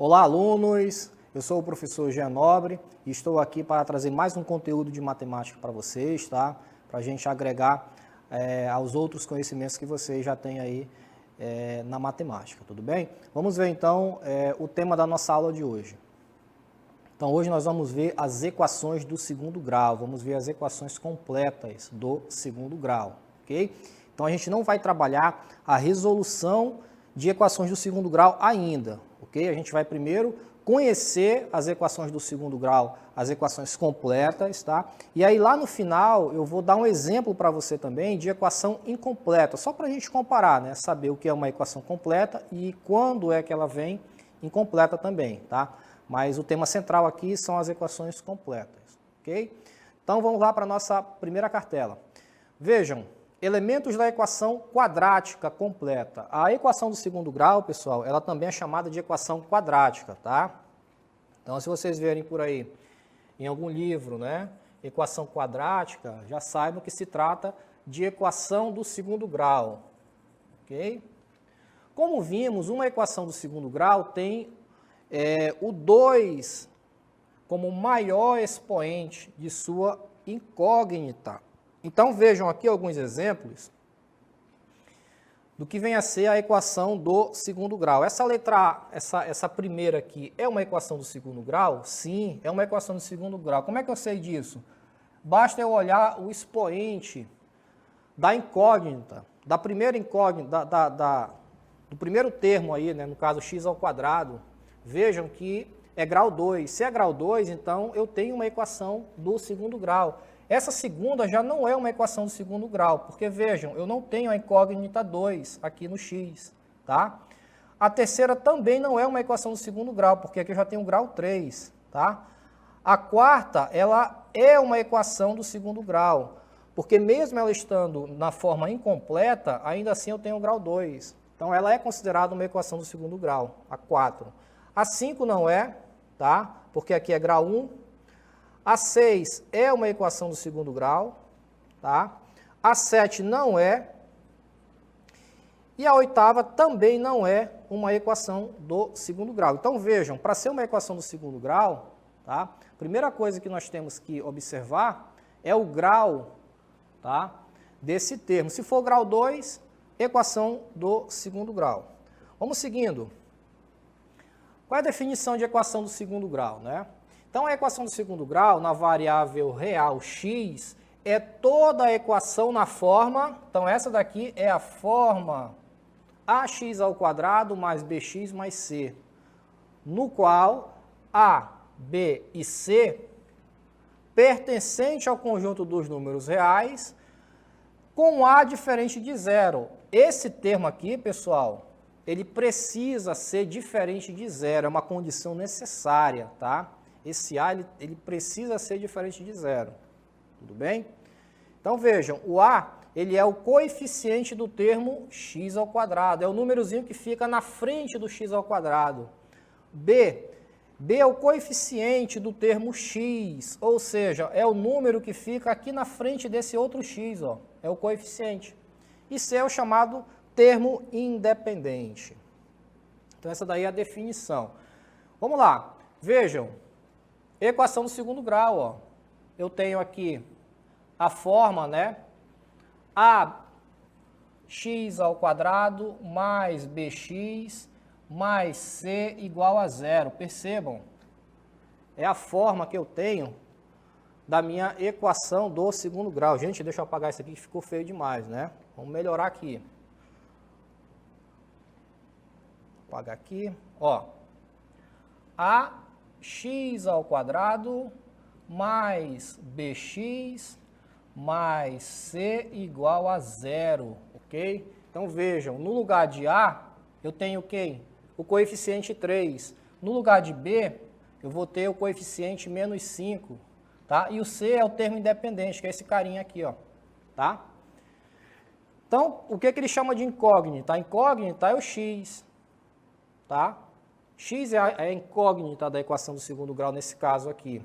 Olá, alunos! Eu sou o professor Jean Nobre e estou aqui para trazer mais um conteúdo de matemática para vocês, tá? Para a gente agregar aos outros conhecimentos que vocês já têm aí na matemática, tudo bem? Vamos ver então o tema da nossa aula de hoje. Então hoje nós vamos ver as equações do segundo grau, vamos ver as equações completas do segundo grau, ok? Então a gente não vai trabalhar a resolução de equações do segundo grau ainda, ok? A gente vai primeiro conhecer as equações do segundo grau, as equações completas, tá? E aí lá no final eu vou dar um exemplo para você também de equação incompleta, só para a gente comparar, né? Saber o que é uma equação completa e quando é que ela vem incompleta também, tá? Mas o tema central aqui são as equações completas, ok? Então vamos lá para a nossa primeira cartela. Vejam, elementos da equação quadrática completa. A equação do segundo grau, pessoal, ela também é chamada de equação quadrática, tá? Então, se vocês verem por aí, em algum livro, né, equação quadrática, já saibam que se trata de equação do segundo grau, ok? Como vimos, uma equação do segundo grau tem o 2 como maior expoente de sua incógnita. Então, vejam aqui alguns exemplos do que vem a ser a equação do segundo grau. Essa letra A, essa primeira aqui, é uma equação do segundo grau? Sim, é uma equação do segundo grau. Como é que eu sei disso? Basta eu olhar o expoente da incógnita, da primeira incógnita, do primeiro termo aí, né, no caso x ao quadrado. Vejam que é grau 2. Se é grau 2, então eu tenho uma equação do segundo grau. Essa segunda já não é uma equação do segundo grau, porque vejam, eu não tenho a incógnita 2 aqui no x, tá? A terceira também não é uma equação do segundo grau, porque aqui eu já tenho o grau 3, tá? A quarta, ela é uma equação do segundo grau, porque mesmo ela estando na forma incompleta, ainda assim eu tenho o grau 2. Então ela é considerada uma equação do segundo grau, a 4. A 5 não é, tá? Porque aqui é grau 1. A 6 é uma equação do segundo grau, tá? A 7 não é. E a oitava também não é uma equação do segundo grau. Então vejam, para ser uma equação do segundo grau, tá? A primeira coisa que nós temos que observar é o grau, tá, desse termo. Se for grau 2, equação do segundo grau. Vamos seguindo. Qual é a definição de equação do segundo grau, né? Então, a equação do segundo grau, na variável real x, é toda a equação na forma, então essa daqui é a forma ax ao quadrado mais bx mais c, no qual a, b e c, pertencente ao conjunto dos números reais, com a diferente de zero. Esse termo aqui, pessoal, ele precisa ser diferente de zero, é uma condição necessária, tá? Esse A, ele precisa ser diferente de zero, tudo bem? Então, vejam, o A, ele é o coeficiente do termo x ao quadrado, é o númerozinho que fica na frente do x ao quadrado. B é o coeficiente do termo x, ou seja, é o número que fica aqui na frente desse outro x, ó, é o coeficiente. E C é o chamado termo independente. Então, essa daí é a definição. Vamos lá, vejam. Equação do segundo grau, ó. Eu tenho aqui a forma, né? Ax ao quadrado mais bx mais c igual a zero. Percebam? É a forma que eu tenho da minha equação do segundo grau. Gente, deixa eu apagar isso aqui que ficou feio demais, né? Vamos melhorar aqui. Vou apagar aqui, ó. X ao quadrado mais bx mais c igual a zero, ok? Então vejam, no lugar de A, eu tenho o quê? O coeficiente 3. No lugar de B, eu vou ter o coeficiente menos 5, tá? E o C é o termo independente, que é esse carinha aqui, ó, tá? Então, o que ele chama de incógnita? A incógnita é o x, tá? X é a incógnita da equação do segundo grau nesse caso aqui.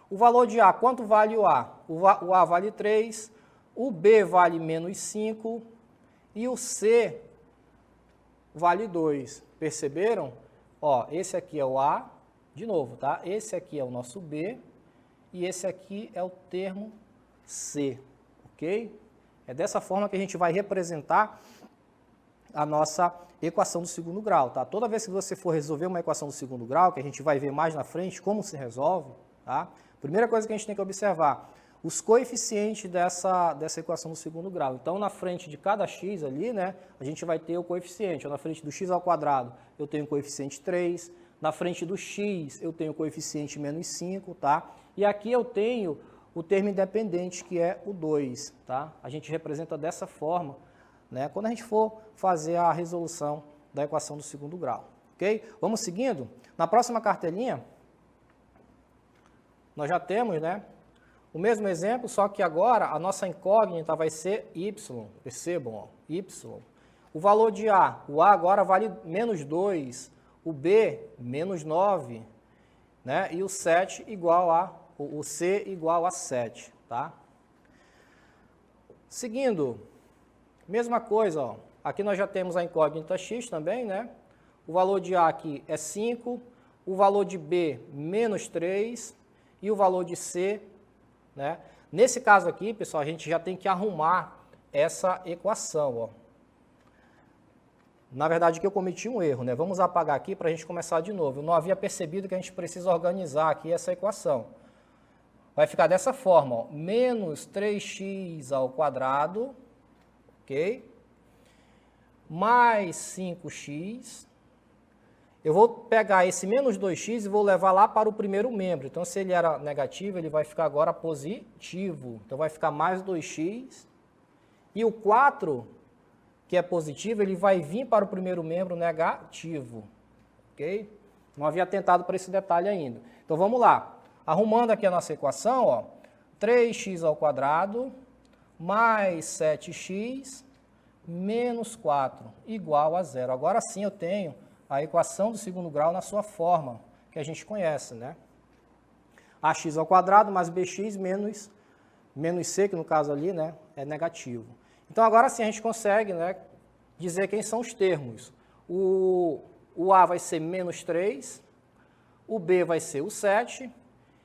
O valor de A, quanto vale o A? O A vale 3, o B vale menos 5 e o C vale 2. Perceberam? Ó, esse aqui é o A, de novo, tá? Esse aqui é o nosso B e esse aqui é o termo C, ok? É dessa forma que a gente vai representar a nossa equação do segundo grau, tá? Toda vez que você for resolver uma equação do segundo grau, que a gente vai ver mais na frente como se resolve, tá? Primeira coisa que a gente tem que observar, os coeficientes dessa equação do segundo grau. Então, na frente de cada x ali, né, a gente vai ter o coeficiente. Na frente do x ao quadrado, eu tenho o coeficiente 3. Na frente do x, eu tenho o coeficiente menos 5, tá? E aqui eu tenho o termo independente, que é o 2, tá? A gente representa dessa forma, né, quando a gente for fazer a resolução da equação do segundo grau, ok? Vamos seguindo? Na próxima cartelinha, nós já temos, né, o mesmo exemplo, só que agora a nossa incógnita vai ser y, percebam, ó, y. O valor de A, o A agora vale menos 2, o B menos 9, né, e o 7 igual a, o C igual a 7, tá? Seguindo, mesma coisa, ó, aqui nós já temos a incógnita x também, né, o valor de A aqui é 5, o valor de B menos 3 e o valor de C, né? Nesse caso aqui, pessoal, a gente já tem que arrumar essa equação, ó. Na verdade, aqui eu cometi um erro, né? Vamos apagar aqui para a gente começar de novo. Eu não havia percebido que a gente precisa organizar aqui essa equação. Vai ficar dessa forma, ó, menos 3x ao quadrado, ok? Mais 5x. Eu vou pegar esse menos 2x e vou levar lá para o primeiro membro. Então, se ele era negativo, ele vai ficar agora positivo. Então, vai ficar mais 2x. E o 4, que é positivo, ele vai vir para o primeiro membro negativo. Ok? Não havia atentado para esse detalhe ainda. Então, vamos lá. Arrumando aqui a nossa equação, ó, 3x ao quadrado mais 7x menos 4 igual a 0. Agora sim eu tenho a equação do segundo grau na sua forma, que a gente conhece, né? Ax ao quadrado mais bx menos c, que no caso ali, né, é negativo. Então, agora sim a gente consegue, né, dizer quem são os termos. O A vai ser menos 3, o B vai ser o 7,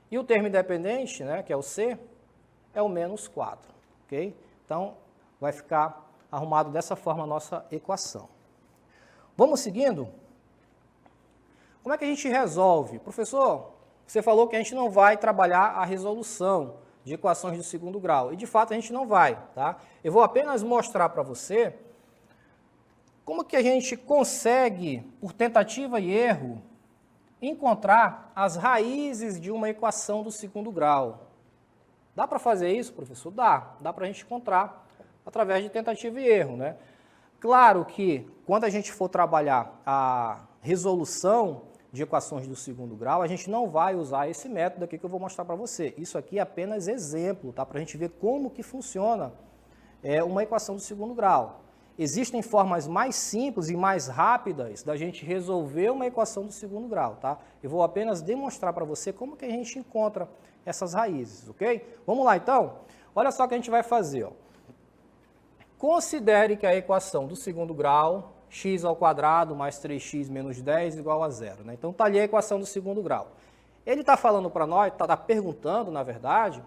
e o termo independente, né, que é o C, é o menos 4, ok? Então, vai ficar arrumado dessa forma a nossa equação. Vamos seguindo? Como é que a gente resolve? Professor, você falou que a gente não vai trabalhar a resolução de equações do segundo grau. E, de fato, a gente não vai, tá? Eu vou apenas mostrar para você como que a gente consegue, por tentativa e erro, encontrar as raízes de uma equação do segundo grau. Dá para fazer isso, professor? Dá para a gente encontrar através de tentativa e erro, né? Claro que, quando a gente for trabalhar a resolução de equações do segundo grau, a gente não vai usar esse método aqui que eu vou mostrar para você. Isso aqui é apenas exemplo, tá? Para a gente ver como que funciona uma equação do segundo grau. Existem formas mais simples e mais rápidas da gente resolver uma equação do segundo grau, tá? Eu vou apenas demonstrar para você como que a gente encontra essas raízes, ok? Vamos lá, então? Olha só o que a gente vai fazer, ó. Considere que a equação do segundo grau, x ao quadrado mais 3x menos 10 igual a 0. Né? Então, está ali a equação do segundo grau. Ele está falando para nós, está perguntando, na verdade,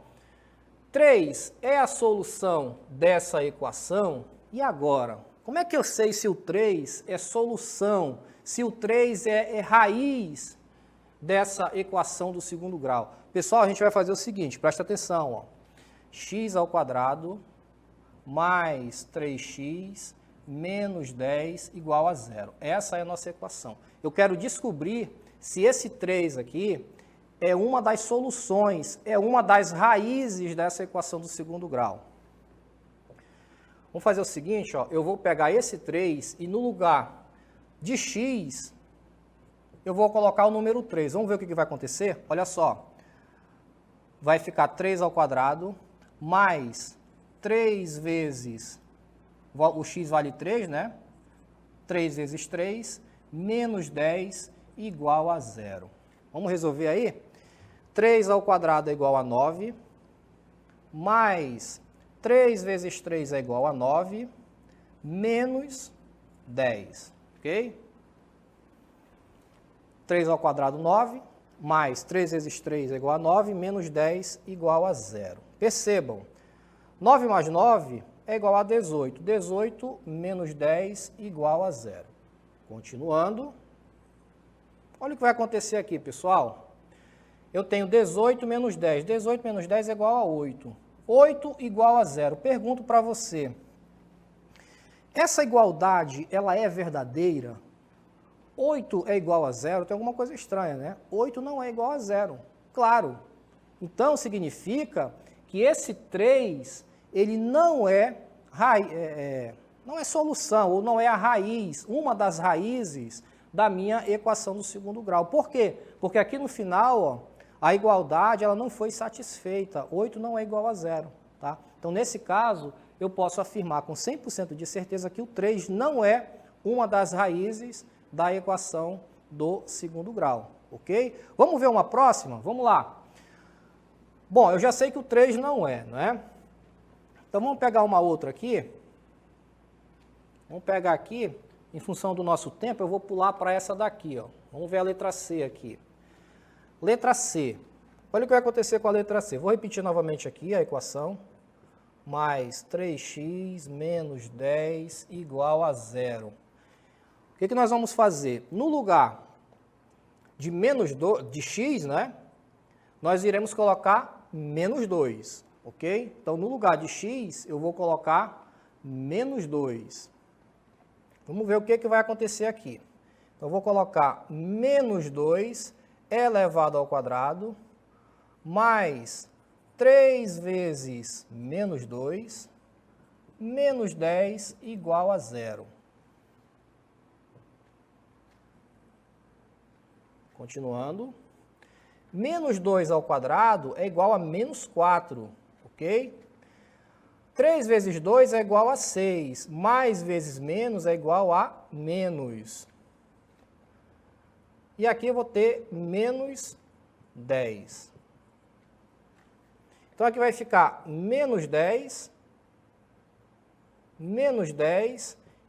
3 é a solução dessa equação? E agora? Como é que eu sei se o 3 é solução, se o 3 é raiz dessa equação do segundo grau? Pessoal, a gente vai fazer o seguinte, presta atenção, ó. X ao quadrado mais 3x menos 10 igual a 0. Essa é a nossa equação. Eu quero descobrir se esse 3 aqui é uma das soluções, é uma das raízes dessa equação do segundo grau. Vamos fazer o seguinte, ó, eu vou pegar esse 3 e no lugar de x, eu vou colocar o número 3. Vamos ver o que vai acontecer? Olha só, vai ficar 3 ao quadrado mais 3 vezes, o x vale 3, né? 3 vezes 3, menos 10 igual a 0. Vamos resolver aí? 3 ao quadrado é igual a 9, mais 3 vezes 3 é igual a 9, menos 10, ok? 3 ao quadrado, 9, mais 3 vezes 3 é igual a 9, menos 10 igual a 0. Percebam, 9 mais 9 é igual a 18. 18 menos 10 igual a 0. Continuando. Olha o que vai acontecer aqui, pessoal. Eu tenho 18 menos 10. 18 menos 10 é igual a 8. 8 igual a 0. Pergunto para você. Essa igualdade, ela é verdadeira? 8 é igual a 0? Tem alguma coisa estranha, né? 8 não é igual a 0. Claro. Então, significa que esse 3, ele não é solução, ou não é a raiz, uma das raízes da minha equação do segundo grau. Por quê? Porque aqui no final, ó, a igualdade ela não foi satisfeita. 8 não é igual a 0. Tá? Então, nesse caso, eu posso afirmar com 100% de certeza que o 3 não é uma das raízes da equação do segundo grau. Ok? Vamos ver uma próxima? Vamos lá. Bom, eu já sei que o 3 não é, né? Então, vamos pegar uma outra aqui. Vamos pegar aqui, em função do nosso tempo, eu vou pular para essa daqui, ó. Vamos ver a letra C aqui. Letra C. Olha o que vai acontecer com a letra C. Vou repetir novamente aqui a equação. Mais 3x menos 10 igual a 0. O que nós vamos fazer? No lugar de de x, né? Nós iremos colocar menos 2, ok? Então, no lugar de x, eu vou colocar menos 2. Vamos ver o que vai acontecer aqui. Então, eu vou colocar menos 2 elevado ao quadrado, mais 3 vezes menos 2, menos 10 igual a 0. Continuando. Menos 2 ao quadrado é igual a menos 4, ok? 3 vezes 2 é igual a 6, mais vezes menos é igual a menos. E aqui eu vou ter menos 10. Então, aqui vai ficar menos 10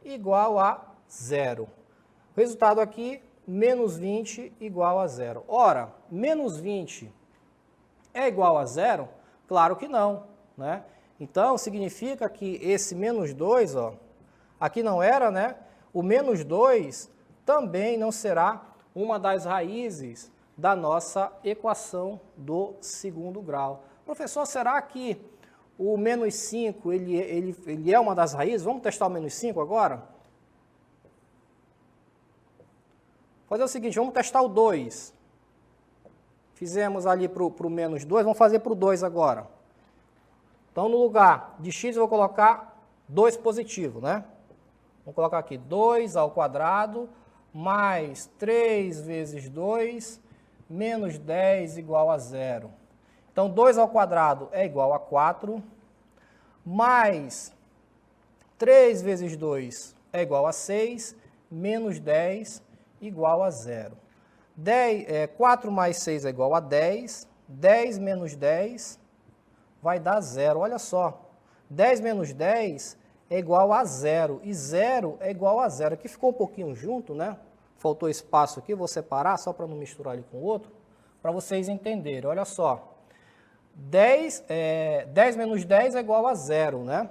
igual a 0. O resultado aqui, menos 20 igual a 0. Ora, menos 20 é igual a 0? Claro que não, né? Então, significa que esse menos 2, ó, aqui não era, né? O menos 2 também não será uma das raízes da nossa equação do segundo grau. Professor, será que o menos 5 ele é uma das raízes? Vamos testar o menos 5 agora? Fazer o seguinte, vamos testar o 2. Fizemos ali para o menos 2, vamos fazer para o 2 agora. Então, no lugar de x, eu vou colocar 2 positivo, né? Vamos colocar aqui 2 ao quadrado, mais 3 vezes 2, menos 10 igual a 0. Então, 2 ao quadrado é igual a 4, mais 3 vezes 2 é igual a 6, menos 10 igual a 0. 4 mais 6 é igual a 10. 10 menos 10 vai dar 0. Olha só. 10 menos 10 é igual a 0. E 0 é igual a 0. Aqui ficou um pouquinho junto, né? Faltou espaço aqui. Vou separar só para não misturar ali com o outro. Para vocês entenderem. Olha só. 10 menos 10 é igual a 0, né?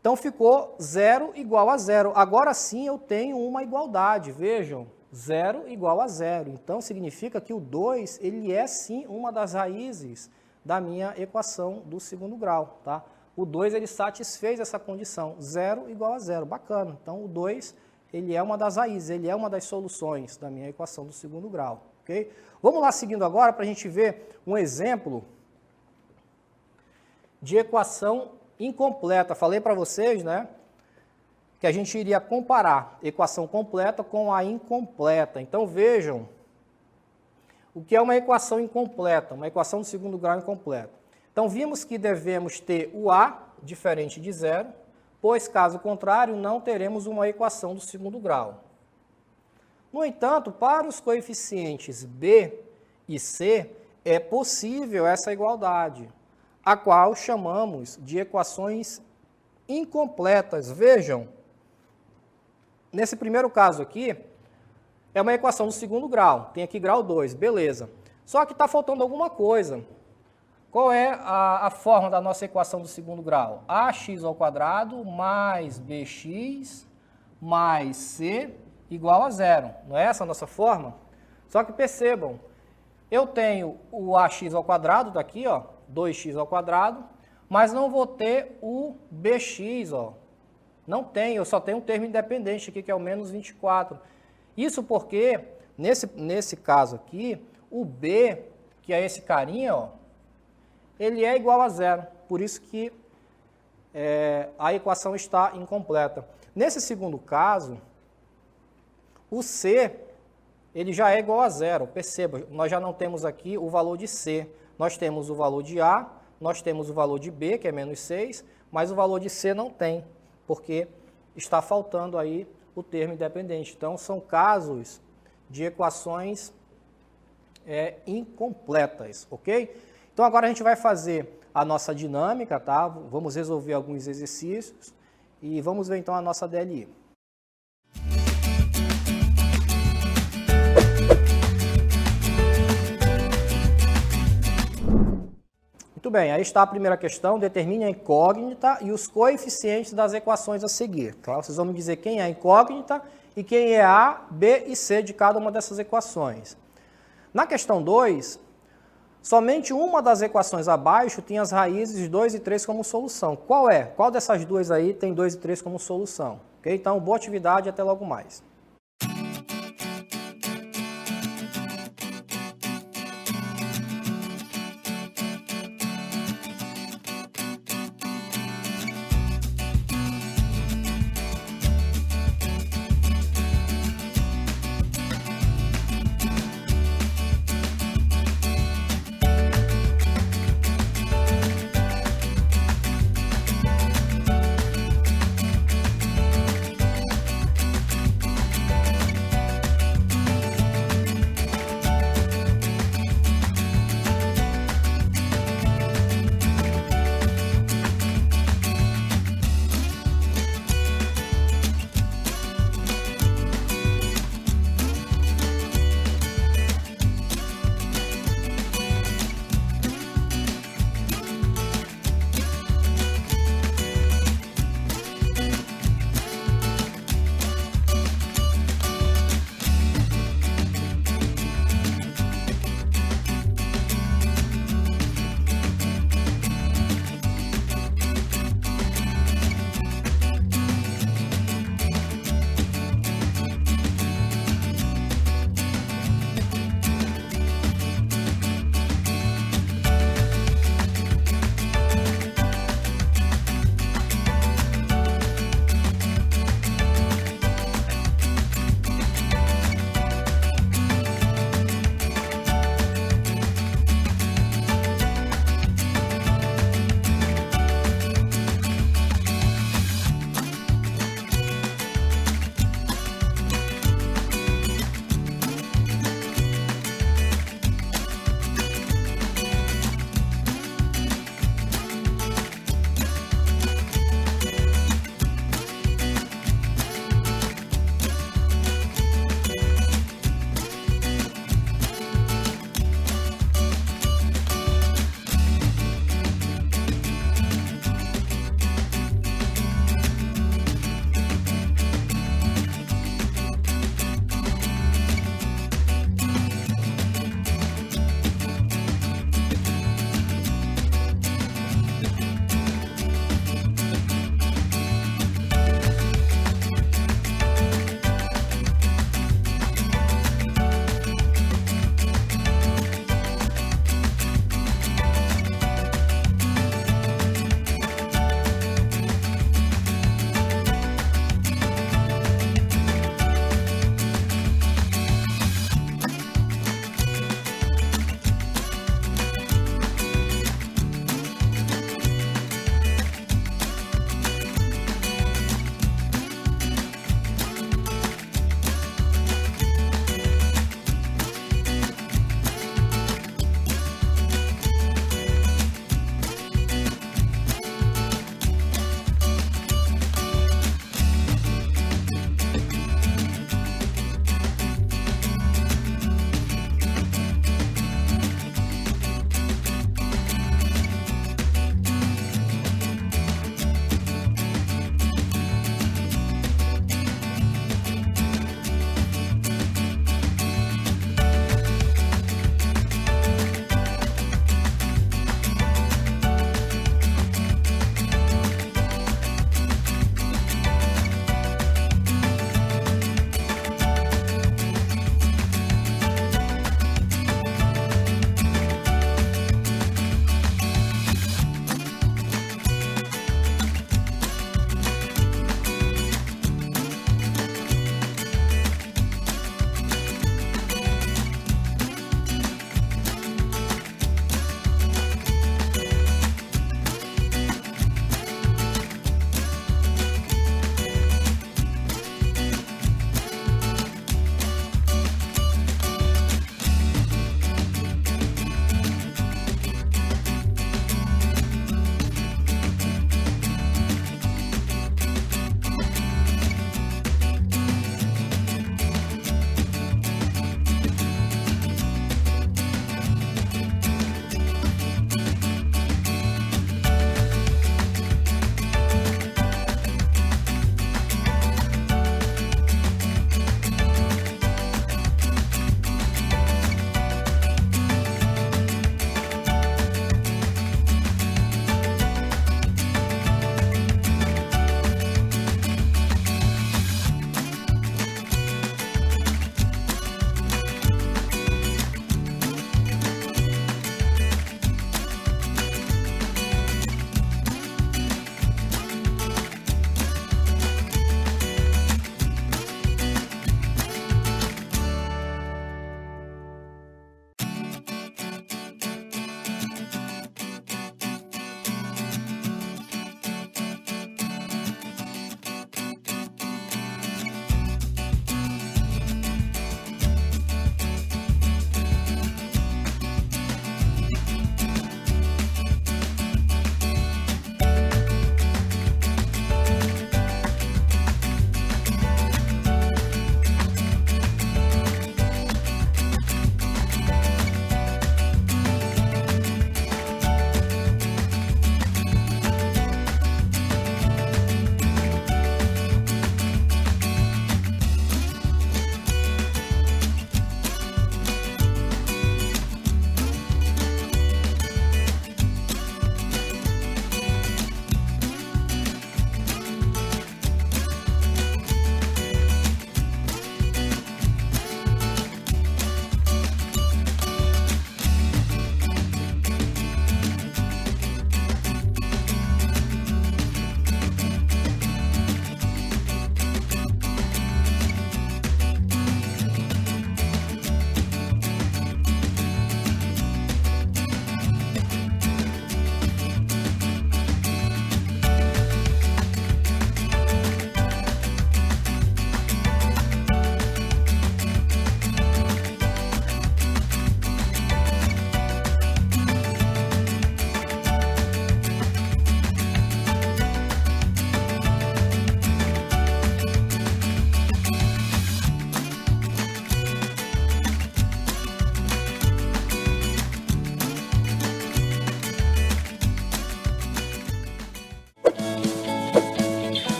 Então, ficou 0 igual a 0. Agora sim eu tenho uma igualdade. Vejam. 0 igual a 0. Então, significa que o 2, ele é sim uma das raízes da minha equação do segundo grau, tá? O 2, ele satisfez essa condição, 0 igual a 0, bacana. Então, o 2, ele é uma das raízes, ele é uma das soluções da minha equação do segundo grau, ok? Vamos lá, seguindo agora, para a gente ver um exemplo de equação incompleta. Falei para vocês, né? Que a gente iria comparar equação completa com a incompleta. Então, vejam o que é uma equação incompleta, uma equação do segundo grau incompleta. Então, vimos que devemos ter o A diferente de 0, pois, caso contrário, não teremos uma equação do segundo grau. No entanto, para os coeficientes B e C, é possível essa igualdade, a qual chamamos de equações incompletas. Vejam, nesse primeiro caso aqui, é uma equação do segundo grau. Tem aqui grau 2, beleza. Só que está faltando alguma coisa. Qual é a forma da nossa equação do segundo grau? Ax² mais bx mais c igual a zero. Não é essa a nossa forma? Só que percebam, eu tenho o ax² daqui, ó, 2x², mas não vou ter o bx, ó. Não tenho, eu só tenho um termo independente aqui, que é o menos 24. Isso porque, nesse caso aqui, o b, que é esse carinha, ó, ele é igual a zero. Por isso que a equação está incompleta. Nesse segundo caso, o c, ele já é igual a zero. Perceba, nós já não temos aqui o valor de c. Nós temos o valor de a, nós temos o valor de b, que é menos 6, mas o valor de c não tem, porque está faltando aí o termo independente. Então, são casos de equações incompletas, ok? Então, agora a gente vai fazer a nossa dinâmica, tá? Vamos resolver alguns exercícios e vamos ver então a nossa DLI. Muito bem, aí está a primeira questão, determine a incógnita e os coeficientes das equações a seguir. Então, vocês vão me dizer quem é a incógnita e quem é A, B e C de cada uma dessas equações. Na questão 2, somente uma das equações abaixo tem as raízes 2 e 3 como solução. Qual é? Qual dessas duas aí tem 2 e 3 como solução? Okay? Então, boa atividade e até logo mais.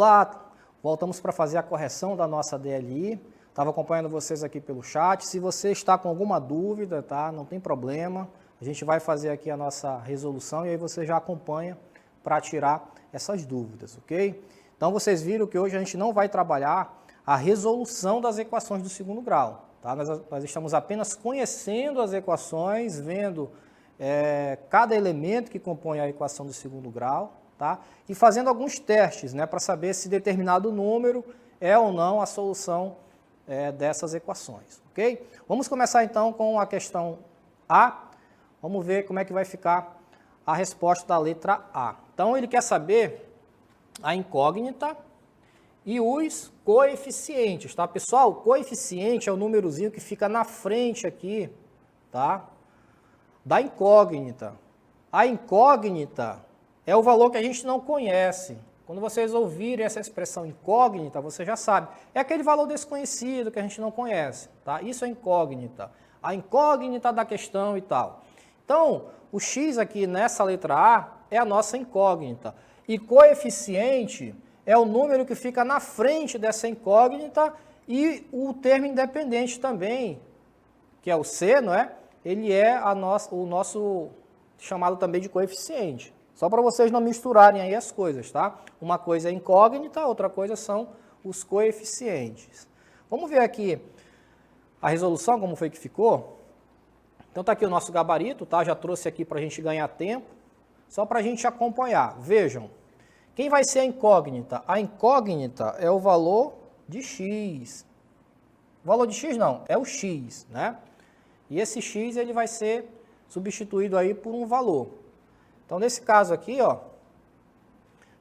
Olá, voltamos para fazer a correção da nossa DLI. Estava acompanhando vocês aqui pelo chat. Se você está com alguma dúvida, tá? Não tem problema. A gente vai fazer aqui a nossa resolução e aí você já acompanha para tirar essas dúvidas, ok? Então vocês viram que hoje a gente não vai trabalhar a resolução das equações do segundo grau, tá? Nós estamos apenas conhecendo as equações, vendo cada elemento que compõe a equação do segundo grau, tá? E fazendo alguns testes, né, para saber se determinado número é ou não a solução dessas equações, ok? Vamos começar então com a questão A. Vamos ver como é que vai ficar a resposta da letra A. Então ele quer saber a incógnita e os coeficientes, tá, pessoal? O coeficiente é o númerozinho que fica na frente aqui, tá, da incógnita. A incógnita é o valor que a gente não conhece. Quando vocês ouvirem essa expressão incógnita, você já sabe. É aquele valor desconhecido que a gente não conhece, tá? Isso é incógnita. A incógnita da questão e tal. Então, o x aqui nessa letra A é a nossa incógnita. E coeficiente é o número que fica na frente dessa incógnita e o termo independente também, que é o C, não é? Ele é o nosso chamado também de coeficiente. Só para vocês não misturarem aí as coisas, tá? Uma coisa é incógnita, outra coisa são os coeficientes. Vamos ver aqui a resolução, como foi que ficou. Então tá aqui o nosso gabarito, tá? Já trouxe aqui para a gente ganhar tempo, só para a gente acompanhar. Vejam, quem vai ser a incógnita? A incógnita é o valor de x. O valor de x não, é o x, né? E esse x ele vai ser substituído aí por um valor. Então, nesse caso aqui, ó,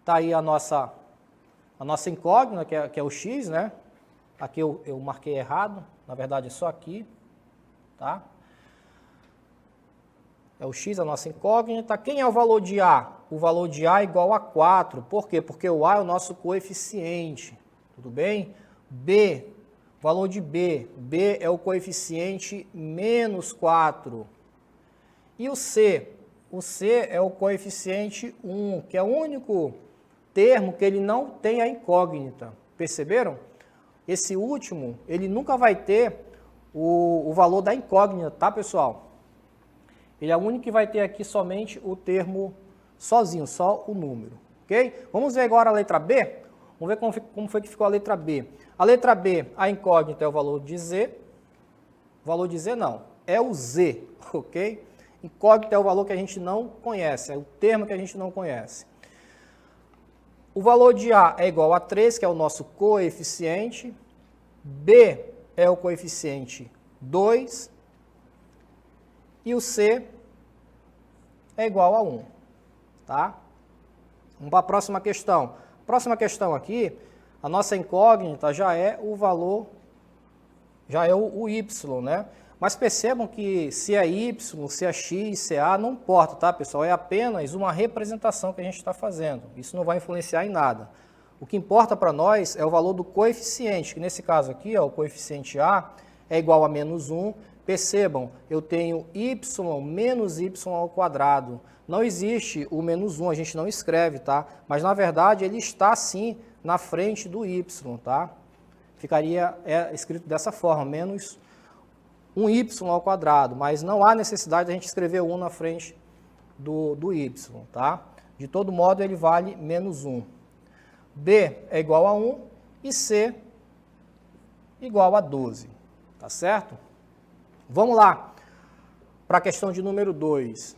tá aí a nossa incógnita, que é o x, né? Aqui eu marquei errado, na verdade é só aqui, tá? É o x, a nossa incógnita. Quem é o valor de A? O valor de A é igual a 4. Por quê? Porque o A é o nosso coeficiente, tudo bem? B, valor de B. B é o coeficiente menos 4. E o C? O C é o coeficiente 1, que é o único termo que ele não tem a incógnita. Perceberam? Esse último, ele nunca vai ter o valor da incógnita, tá, pessoal? Ele é o único que vai ter aqui somente o termo sozinho, só o número, ok? Vamos ver agora a letra B? Vamos ver como foi que ficou a letra B. A letra B, a incógnita é o valor de Z. O valor de Z não, é o Z, ok? Incógnita é o valor que a gente não conhece, é o termo que a gente não conhece. O valor de A é igual a 3, que é o nosso coeficiente. B é o coeficiente 2. E o C é igual a 1. Tá? Vamos para a próxima questão. Próxima questão aqui, a nossa incógnita já é o valor, já é o Y, né? Mas percebam que se é Y, se é X, se é A, não importa, tá, pessoal? É apenas uma representação que a gente está fazendo. Isso não vai influenciar em nada. O que importa para nós é o valor do coeficiente, que nesse caso aqui, ó, o coeficiente A é igual a menos 1. Percebam, eu tenho y menos y ao quadrado. Não existe o menos 1, a gente não escreve, tá? Mas, na verdade, ele está, sim, na frente do y, tá? Ficaria escrito dessa forma, menos um y ao quadrado. Mas não há necessidade de a gente escrever 1 na frente do y, tá? De todo modo, ele vale menos 1. B é igual a 1 e C igual a 12, tá certo? Vamos lá para a questão de número 2.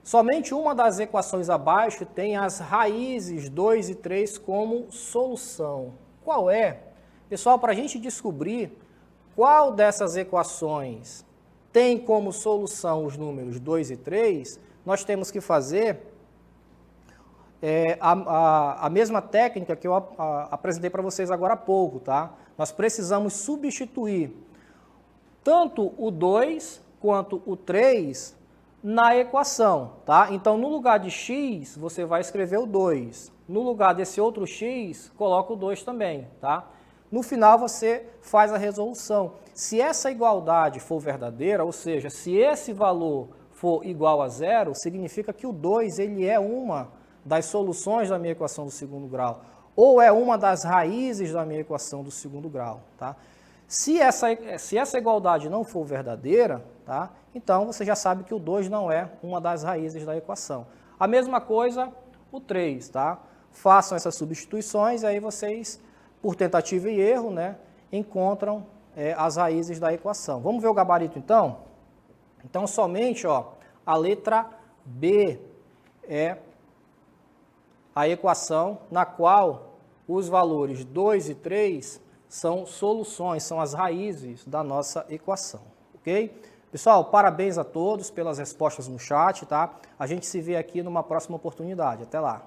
Somente uma das equações abaixo tem as raízes 2 e 3 como solução. Qual é? Pessoal, para a gente descobrir qual dessas equações tem como solução os números 2 e 3, nós temos que fazer a mesma técnica que eu apresentei para vocês agora há pouco, tá? Nós precisamos substituir tanto o 2 quanto o 3 na equação, tá? Então, no lugar de x, você vai escrever o 2. No lugar desse outro x, coloca o 2 também, tá? No final, você faz a resolução. Se essa igualdade for verdadeira, ou seja, se esse valor for igual a 0, significa que o 2 ele é uma das soluções da minha equação do segundo grau. ou é uma das raízes da minha equação do segundo grau, tá? Se essa igualdade não for verdadeira, tá? Então você já sabe que o 2 não é uma das raízes da equação. A mesma coisa o 3, tá? Façam essas substituições e aí vocês, por tentativa e erro, né, encontram as raízes da equação. Vamos ver o gabarito então? Então somente, ó, a letra B é a equação na qual os valores 2 e 3 são soluções, são as raízes da nossa equação, ok? Pessoal, parabéns a todos pelas respostas no chat, tá? A gente se vê aqui numa próxima oportunidade. Até lá!